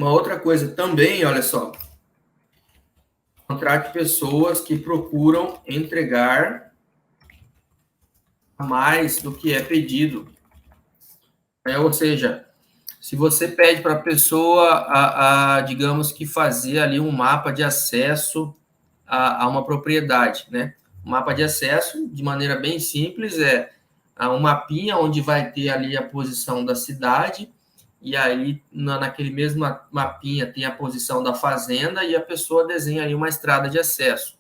Uma outra coisa também, olha só, contrate pessoas que procuram entregar mais do que é pedido. Ou seja, se você pede para a pessoa, digamos que fazer ali um mapa de acesso a uma propriedade, né? Um mapa de acesso, de maneira bem simples, é um mapinha onde vai ter ali a posição da cidade, e aí naquele mesmo mapinha tem a posição da fazenda, e a pessoa desenha ali uma estrada de acesso.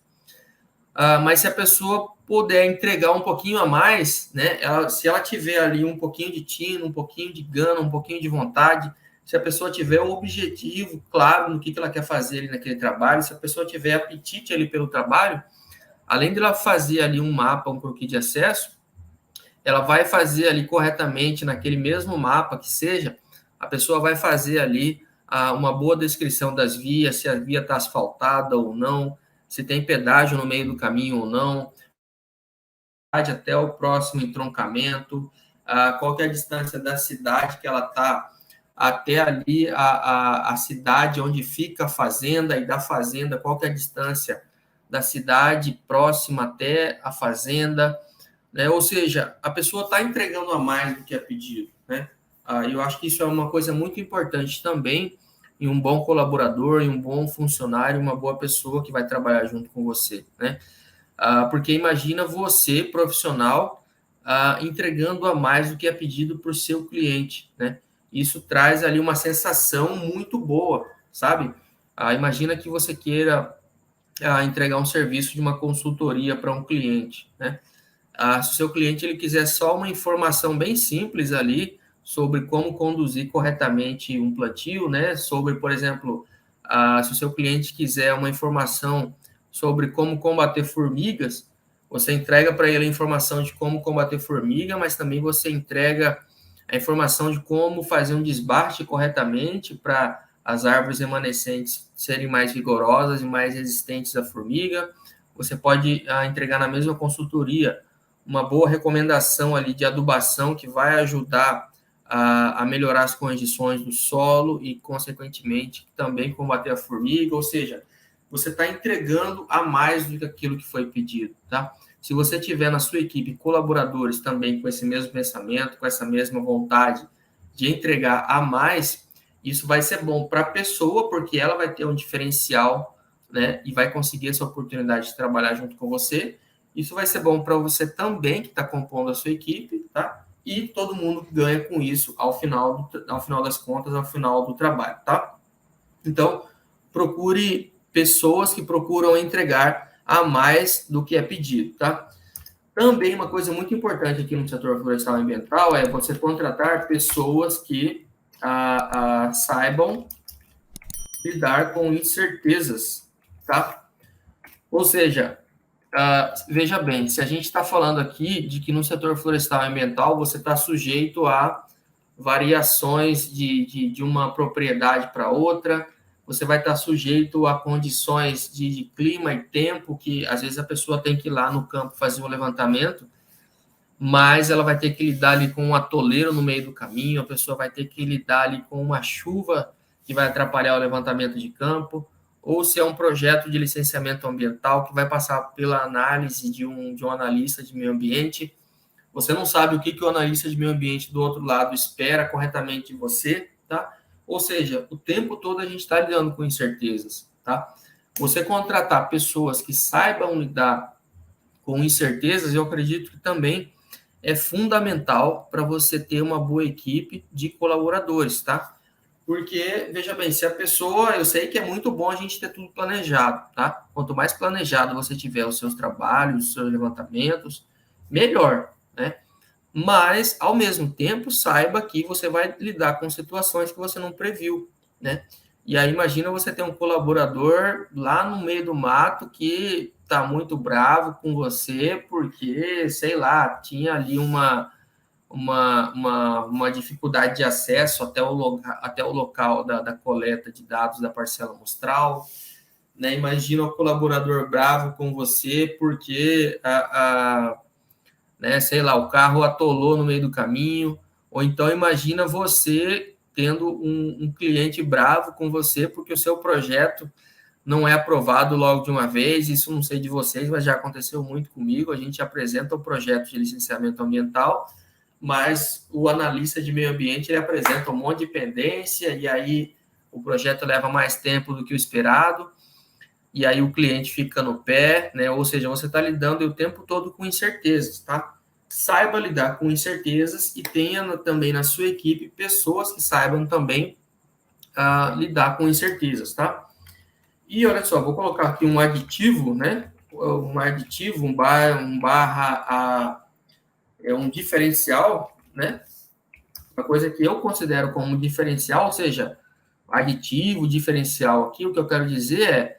Mas se a pessoa puder entregar um pouquinho a mais, né? Se ela tiver ali um pouquinho de tino, um pouquinho de gana, um pouquinho de vontade, se a pessoa tiver um objetivo claro no que ela quer fazer ali naquele trabalho, se a pessoa tiver apetite ali pelo trabalho, além de ela fazer ali um mapa, um croquis de acesso, ela vai fazer ali corretamente naquele mesmo mapa que seja, a pessoa vai fazer ali uma boa descrição das vias, se a via está asfaltada ou não, se tem pedágio no meio do caminho ou não, até o próximo entroncamento, qual que é a distância da cidade que ela está até ali a cidade onde fica a fazenda, e da fazenda, qual que é a distância da cidade próxima até a fazenda, né? Ou seja, a pessoa está entregando a mais do que é pedido, né? Eu acho que isso é uma coisa muito importante também em um bom colaborador, em um bom funcionário, uma boa pessoa que vai trabalhar junto com você, né? Porque imagina você, profissional, entregando a mais do que é pedido por seu cliente, né? Isso traz ali uma sensação muito boa, sabe? Imagina que você queira entregar um serviço de uma consultoria para um cliente, né? Se o seu cliente ele quiser só uma informação bem simples ali sobre como conduzir corretamente um plantio, né? Sobre, por exemplo, se o seu cliente quiser uma informação sobre como combater formigas, você entrega para ele a informação de como combater formiga, mas também você entrega a informação de como fazer um desbaste corretamente para as árvores remanescentes serem mais vigorosas e mais resistentes à formiga. Você pode entregar na mesma consultoria uma boa recomendação ali de adubação que vai ajudar a melhorar as condições do solo e, consequentemente, também combater a formiga, ou seja, você está entregando a mais do que aquilo que foi pedido, tá? Se você tiver na sua equipe colaboradores também com esse mesmo pensamento, com essa mesma vontade de entregar a mais, isso vai ser bom para a pessoa, porque ela vai ter um diferencial, né, e vai conseguir essa oportunidade de trabalhar junto com você. Isso vai ser bom para você também, que está compondo a sua equipe, tá? E todo mundo ganha com isso ao final das contas, ao final do trabalho, tá? Então, procure pessoas que procuram entregar a mais do que é pedido, tá? Também uma coisa muito importante aqui no setor florestal e ambiental é você contratar pessoas que saibam lidar com incertezas, tá? Ou seja, veja bem, se a gente está falando aqui de que no setor florestal e ambiental você está sujeito a variações de uma propriedade para outra, você vai estar sujeito a condições de clima e tempo, que às vezes a pessoa tem que ir lá no campo fazer um levantamento, mas ela vai ter que lidar ali com um atoleiro no meio do caminho, a pessoa vai ter que lidar ali com uma chuva que vai atrapalhar o levantamento de campo, ou se é um projeto de licenciamento ambiental que vai passar pela análise de um analista de meio ambiente. Você não sabe o que o analista de meio ambiente do outro lado espera corretamente de você, tá? Ou seja, o tempo todo a gente está lidando com incertezas, tá? Você contratar pessoas que saibam lidar com incertezas, eu acredito que também é fundamental para você ter uma boa equipe de colaboradores, tá? Porque, veja bem, se a pessoa, eu sei que é muito bom a gente ter tudo planejado, tá? Quanto mais planejado você tiver os seus trabalhos, os seus levantamentos, melhor, né? Mas, ao mesmo tempo, saiba que você vai lidar com situações que você não previu, né? E aí, imagina você ter um colaborador lá no meio do mato que está muito bravo com você porque, sei lá, tinha ali uma dificuldade de acesso até o local da coleta de dados da parcela amostral, né? Imagina o colaborador bravo com você porque né, sei lá, o carro atolou no meio do caminho, ou então imagina você tendo um cliente bravo com você porque o seu projeto não é aprovado logo de uma vez. Isso não sei de vocês, mas já aconteceu muito comigo. A gente apresenta o projeto de licenciamento ambiental, mas o analista de meio ambiente ele apresenta um monte de pendência, e aí o projeto leva mais tempo do que o esperado, e aí o cliente fica no pé, né? Ou seja, você está lidando o tempo todo com incertezas, tá? Saiba lidar com incertezas e tenha também na sua equipe pessoas que saibam também lidar com incertezas, tá? E olha só, vou colocar aqui um aditivo, né? Um aditivo, um diferencial, né? Uma coisa que eu considero como diferencial, ou seja, aditivo, diferencial aqui, o que eu quero dizer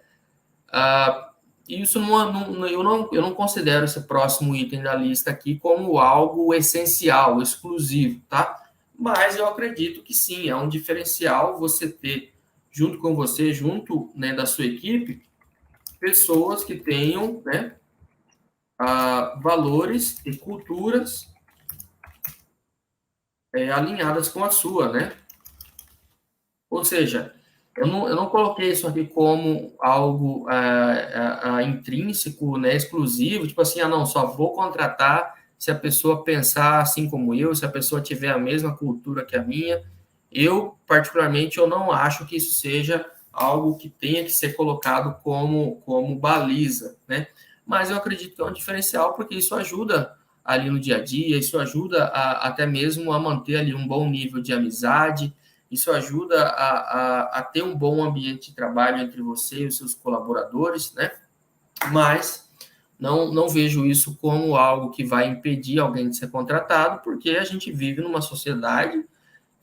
é, isso eu não considero esse próximo item da lista aqui como algo essencial, exclusivo, tá? Mas eu acredito que sim, é um diferencial você ter junto com você, junto, né, da sua equipe, pessoas que tenham, né, valores e culturas alinhadas com a sua, né? Ou seja, eu não coloquei isso aqui como algo intrínseco, né, exclusivo, tipo assim, não, só vou contratar se a pessoa pensar assim como eu, se a pessoa tiver a mesma cultura que a minha. Eu, particularmente, eu não acho que isso seja algo que tenha que ser colocado como baliza, né? Mas eu acredito que é um diferencial, porque isso ajuda ali no dia a dia, isso ajuda até mesmo a manter ali um bom nível de amizade, isso ajuda a ter um bom ambiente de trabalho entre você e os seus colaboradores, né? Mas não vejo isso como algo que vai impedir alguém de ser contratado, porque a gente vive numa sociedade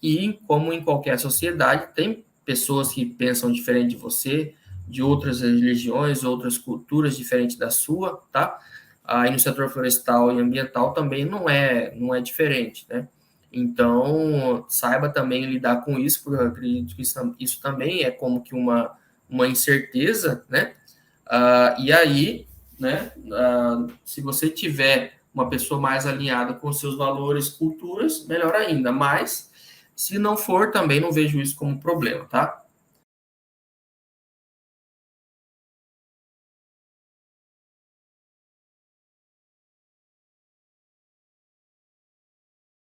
e, como em qualquer sociedade, tem pessoas que pensam diferente de você, de outras religiões, outras culturas diferentes da sua, tá? Aí no setor florestal e ambiental também não é diferente, né? Então, saiba também lidar com isso, porque eu acredito que isso também é como que uma incerteza, né? E aí, né, se você tiver uma pessoa mais alinhada com seus valores, culturas, melhor ainda. Mas, se não for, também não vejo isso como problema, tá?